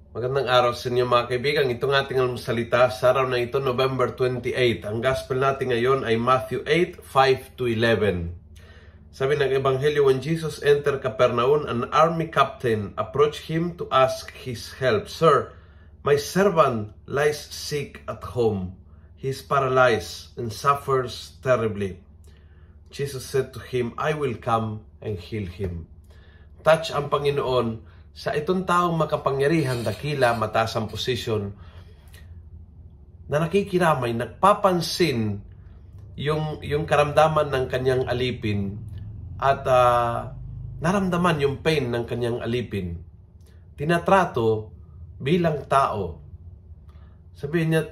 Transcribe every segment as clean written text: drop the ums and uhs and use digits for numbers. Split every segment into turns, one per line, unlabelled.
Magandang araw sa inyo mga kaibigan. Itong ating almusalita sa araw na ito, November 28. Ang gospel natin ngayon ay Matthew 8, 5-11. Sabi ng Ebanghelyo, when Jesus entered Capernaum, an army captain approached him to ask his help. Sir, my servant lies sick at home. He is paralyzed and suffers terribly. Jesus said to him, I will come and heal him. Touch ang Panginoon sa itong taong makapangyarihan, dakila, mataas ang posisyon, na nakikiramay, nagpapansin yung karamdaman ng kanyang alipin at naramdaman yung pain ng kanyang alipin. Tinatrato bilang tao. Sabihin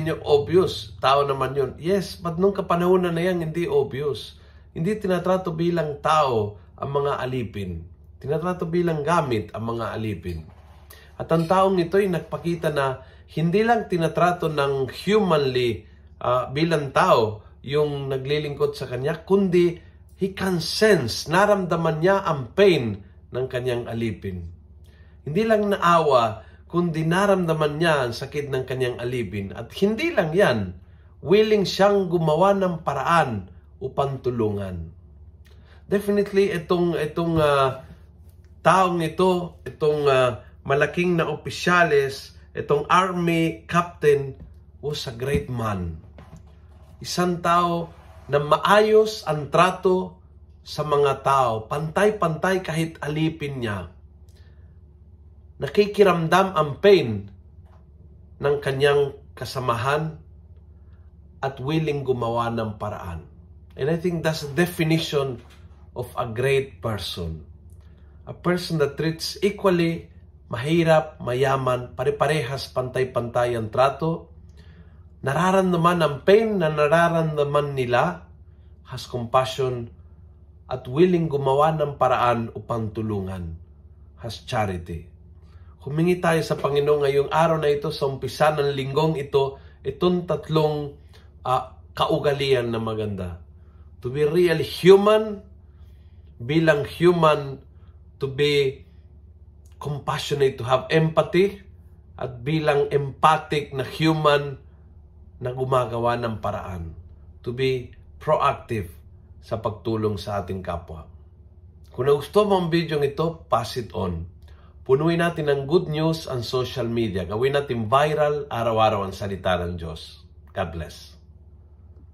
niyo, obvious, tao naman yun. Yes, but nung kapanahonan na yan, hindi obvious. Hindi tinatrato bilang tao ang mga alipin. Tinatrato bilang gamit ang mga alipin. At ang taong ito ay nagpakita na hindi lang tinatrato ng humanly bilang tao yung naglilingkod sa kanya, kundi he can sense, naramdaman niya ang pain ng kanyang alipin. Hindi lang naawa, kundi naramdaman niya ang sakit ng kanyang alipin. At hindi lang yan, willing siyang gumawa ng paraan upang tulungan. Definitely, itong taong ito, itong malaking na opisyales, itong army captain, was a great man. Isang tao na maayos ang trato sa mga tao, pantay-pantay kahit alipin niya. Nakikiramdam ang pain ng kanyang kasamahan at willing gumawa ng paraan. And I think that's the definition of a great person. A person that treats equally, mahirap, mayaman, pare-parehas, pantay-pantay ang trato, nararamdaman ang pain na nararamdaman nila, has compassion, at willing gumawa ng paraan upang tulungan, has charity. Humingi tayo sa Panginoon ngayong araw na ito, sa umpisa ng linggong ito, itong tatlong kaugalian na maganda. To be real human, bilang human, to be compassionate, to have empathy, at bilang empathic na human na gumagawa ng paraan. To be proactive sa pagtulong sa ating kapwa. Kung nagustuhan mo ang video ito, pass it on. Punuin natin ng good news ang social media. Gawin natin viral, araw-araw ang salita ng Diyos. God bless.